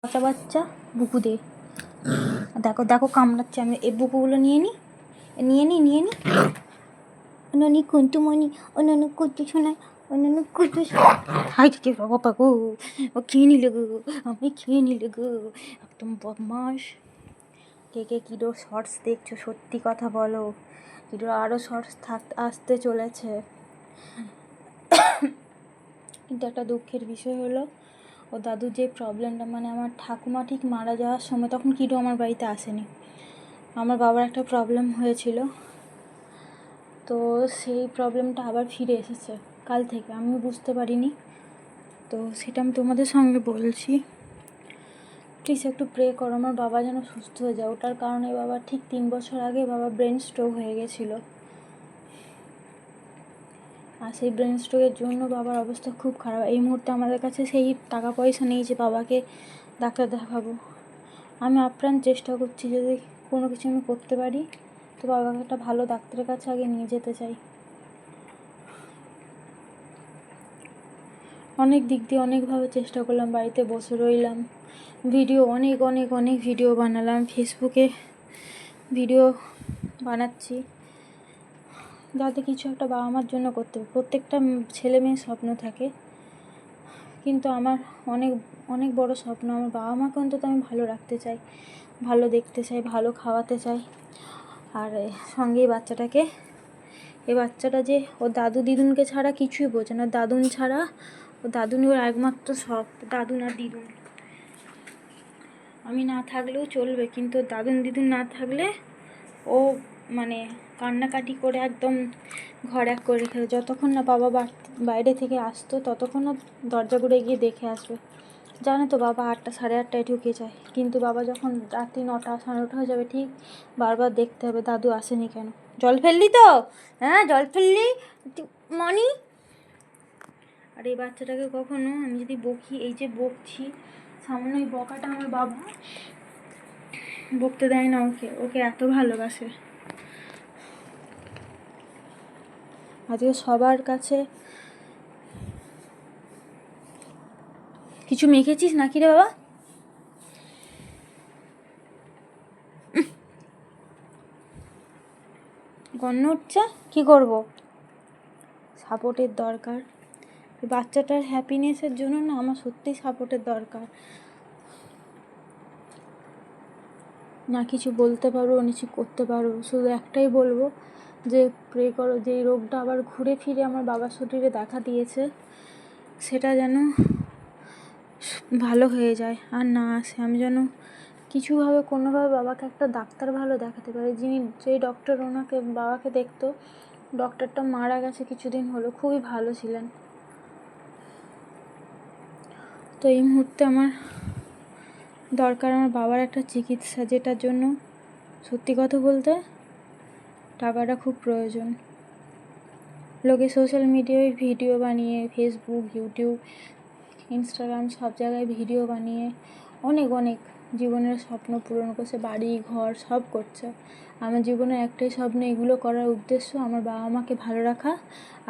বাচ্চা বাচ্চা বুকু দে। দেখো দেখো কামড়াচ্ছে। আমি এই বুকুগুলো নিয়ে নিই। অন্যান্য কুন্তুমণি, অন্যান্য কুন্তু শোনায়, অন্যান্য কুন্তু শোনায়। হাই রে বাবা গো, ও খেয়ে নিলে গো, আমি খেয়ে নিলে গো, একদম বদমাস। কে কে কিরো শর্টস দেখছো সত্যি কথা বলো। কিরো আরও শর্টস আসতে চলেছে। কিন্তু একটা দুঃখের বিষয় হলো, ও দাদুর যে প্রবলেমটা, মানে আমার ঠাকুমা ঠিক মারা যাওয়ার সময় তখন কিরো আমার বাড়িতে আসেনি। আমার বাবার একটা প্রবলেম হয়েছিল, তো সেই প্রবলেমটা আবার ফিরে এসেছে কাল থেকে। আমি বুঝতে পারিনি, তো সেটা আমি তোমাদের সঙ্গে বলছি। প্লিজ একটু প্রে করো আমার বাবা যেন সুস্থ হয়ে যায়। ওটার কারণে বাবা ঠিক 3 বছর আগে বাবা ব্রেন স্ট্রোক হয়ে গেছিলো, আর সেই ব্রেন স্ট্রোকের জন্য বাবার অবস্থা খুব খারাপ। এই মুহূর্তে আমাদের কাছে সেই টাকা পয়সা নেই যে বাবাকে ডাক্তার দেখাবো। আমি আপ্রাণ চেষ্টা করছি, যদি কোনো কিছু আমি করতে পারি তো বাবাকে একটা ভালো ডাক্তারের কাছে আগে নিয়ে যেতে চাই। অনেক দিক দিয়ে অনেকভাবে চেষ্টা করলাম, বাড়িতে বসে রইলাম, ভিডিও অনেক অনেক অনেক ভিডিও বানালাম, ফেসবুকে ভিডিও বানাচ্ছি, যাতে কিছু একটা বাবা মার জন্য করতে হবে। প্রত্যেকটা ছেলে মেয়ের স্বপ্ন থাকে, কিন্তু আমার অনেক অনেক বড় স্বপ্ন, আমার বাবা মাকে অন্তত আমি ভালো রাখতে চাই, ভালো দেখতে চাই, ভালো খাওয়াতে চাই। আর সঙ্গে এই বাচ্চাটা যে ওর দাদু দিদুনকে ছাড়া কিছুই বোঝে না। দাদুন ছাড়া ও দাদুনি ওর একমাত্র সব, দাদুন আর দিদুন। আমি না থাকলেও চলবে, কিন্তু দাদুন দিদুন না থাকলে ও মানে কান্নাকাটি করে একদম ঘর এক করে রেখে। যতক্ষণ না বাবা বাইরে থেকে আসতো ততক্ষণও দরজা ঘুরে গিয়ে দেখে আসবে। জানো তো বাবা 8টা 8:30টায় ঢুকে যায়, কিন্তু বাবা যখন রাত্রি 9টা 9:30 হয়ে যাবে ঠিক বারবার দেখতে হবে দাদু আসেনি কেন। জল ফেললি তো? হ্যাঁ জল ফেললি মনি? আর এই বাচ্চাটাকে কখনো আমি যদি বকি, এই যে বকছি সামান্য ওই বকাটা আমার বাবা বকতে দেয় না ওকে, ওকে এত ভালোবাসে। আজকে সবার কাছে কিছু মেখেছিস নাকি রে বাবা? গন্ধ উঠছে, কী করবো? সাপোর্টের দরকার। বাচ্চাটার হ্যাপিনেসের জন্য না আমার সত্যিই সাপোর্টের দরকার। না কিছু বলতে পারবো না কিছু করতে পারবো, শুধু একটাই বলবো যে প্রে করো যে এই রোগটা আবার ঘুরে ফিরে আমার বাবার শরীরে দেখা দিয়েছে সেটা যেন ভালো হয়ে যায় আর না আসে। আমি যেন কিছুভাবে কোনোভাবে বাবাকে একটা ডাক্তার ভালো দেখাতে পারি। যেই ডক্টর ওনাকে বাবাকে দেখতো, ডক্টরটা মারা গেছে কিছুদিন হলো, খুবই ভালো ছিলেন। তো এই মুহূর্তে আমার দরকার আমার বাবার একটা চিকিৎসা, যেটার জন্য সত্যি কথা বলতে টাকাটা খুব প্রয়োজন। লোকে সোশ্যাল মিডিয়ায় ভিডিও বানিয়ে, ফেসবুক, ইউটিউব, ইনস্টাগ্রাম সব জায়গায় ভিডিও বানিয়ে অনেক অনেক জীবনের স্বপ্ন পূরণ করছে, বাড়ি ঘর সব করছে। আমার জীবনে একটাই স্বপ্ন, এগুলো করার উদ্দেশ্য আমার বাবা মাকে ভালো রাখা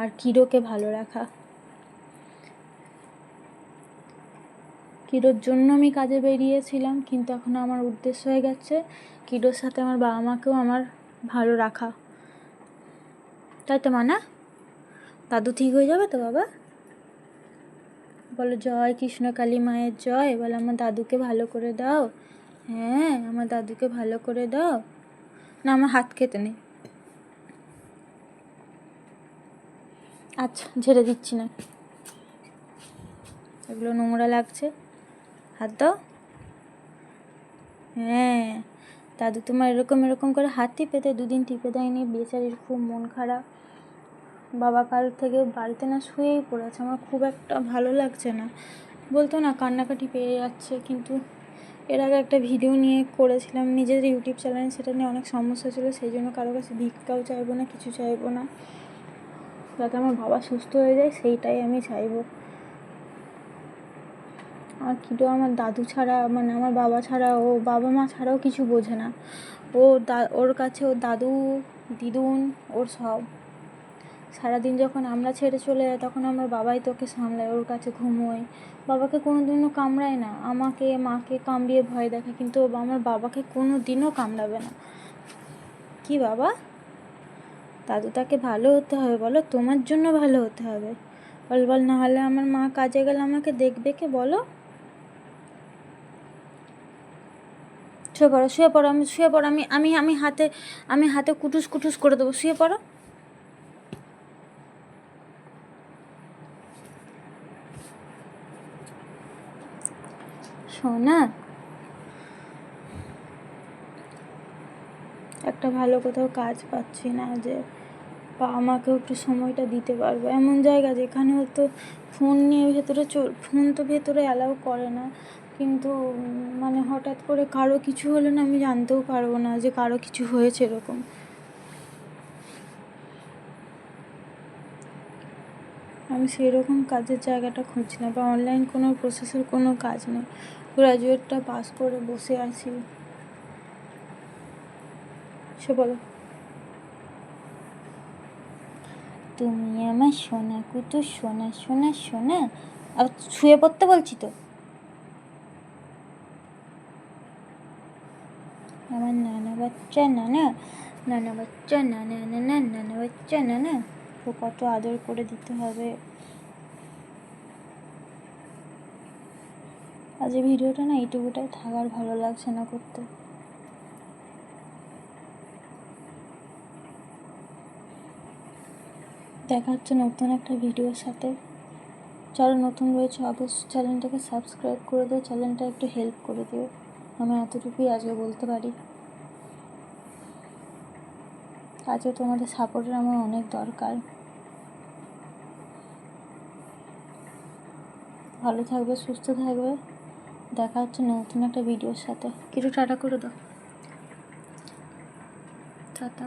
আর কিরোকে ভালো রাখা। কিরোর জন্য আমি কাজে বেরিয়েছিলাম, কিন্তু এখন আমার উদ্দেশ্য হয়ে গেছে কিরোর সাথে আমার বাবা মাকেও আমার ভালো রাখা। তাই তো মানা? দাদু ঠিক হয়ে যাবে তো বাবা? বলো জয় কৃষ্ণ কালী মায়ের জয়। বলো আমার দাদুকে ভালো করে দাও। হ্যাঁ আমার দাদুকে ভালো করে দাও। না আমার হাত খেতে নেই। আচ্ছা ঝেড়ে দিচ্ছি না, এগুলো নোংরা লাগছে, হাত দাও। হ্যাঁ দাদু তোমার এরকম এরকম করে হাত টিপে দেয়, 2 দিন টিপে দেয়নি, বেচারির খুব মন খারাপ। বাবা কাল থেকে বাড়িতে না শুয়েই পড়েছে, আমার খুব একটা ভালো লাগছে না। বলতো না কান্নাকাটি পেয়ে যাচ্ছে, কিন্তু এর আগে একটা ভিডিও নিয়ে করেছিলাম নিজের ইউটিউব চ্যানেলে, সেটা নিয়ে অনেক সমস্যা ছিল, সেই জন্য কারো কাছে ভিক্ষাও চাইবো না, কিছু চাইবো না, যাতে আমার বাবা সুস্থ হয়ে যায় সেইটাই আমি চাইবো। আর কিন্তু আমার দাদু ছাড়া, মানে আমার বাবা ছাড়া, ও বাবা মা ছাড়াও কিছু বোঝে না। ওর কাছে ওর দাদু দিদুন ওর সব সারাদিন যখন আমরা ছেড়ে চলে যাই তখন আমার বাবাই তোকে সামলায়, ওর কাছে ঘুমোয়। বাবাকে কোনো দিনও কামড়ায় না, আমাকে মাকে কামড়িয়ে ভয় দেখে, কিন্তু আমার বাবাকে কোনো দিনও কামড়াবে না। কি বাবা, দাদু তাকে ভালো হতে হবে বলো, তোমার জন্য ভালো হতে হবে। বল না হলে আমার মা কাজে গেলে আমাকে দেখবে কে বলো? শুয়ে পড়ো, আমি হাতে কুটুস কুটুস করে দেবো, শুয়ে পড়ো। সোনা, একটা ভালো কোথাও কাজ পাচ্ছি না যে আমাকেও একটু সময়টা দিতে পারবো, এমন জায়গা যেখানে হয়তো ফোন নিয়ে ফোন তো ভেতরে অ্যালাউ করে না, কিন্তু মানে হঠাৎ করে কারো কিছু হলে না আমি জানতেও পারবো না যে কারো কিছু হয়েছে এরকম। আমি সেরকম কাজের জায়গাটা খুঁজছি না, বা অনলাইন কোনো প্রসেসের কোনো কাজ নেই। গ্র্যাজুয়েটটা পাস করে বসে আছি। সে বলো, তুমি আমার সোনা কুতু, সোনা সোনা সোনা। আবার শুয়ে পড়তে বলছি তো। আমার নানা বাচ্চা নানা, নানা বাচ্চা নানা নানা, নানা বাচ্চা নানা, তো কত আদর করে দিতে হবে। আজ এই ভিডিওটা না এইটুকুটাই থাকার, ভালো লাগছে না করতে। দেখা হচ্ছে নতুন একটা ভিডিওর সাথে। যারা নতুন রয়েছে অবশ্যই চ্যানেলটাকে সাবস্ক্রাইব করে দিও, চ্যানেলটা একটু হেল্প করে দিও। আমি এতটুকুই আজকে বলতে পারি। আজকে তোমাদের সাপোর্টের আমার অনেক দরকার। ভালো থাকবে, সুস্থ থাকবে। দেখা হচ্ছে নতুন একটা ভিডিওর সাথে। কিছু টাটা করে দাও, টাটা।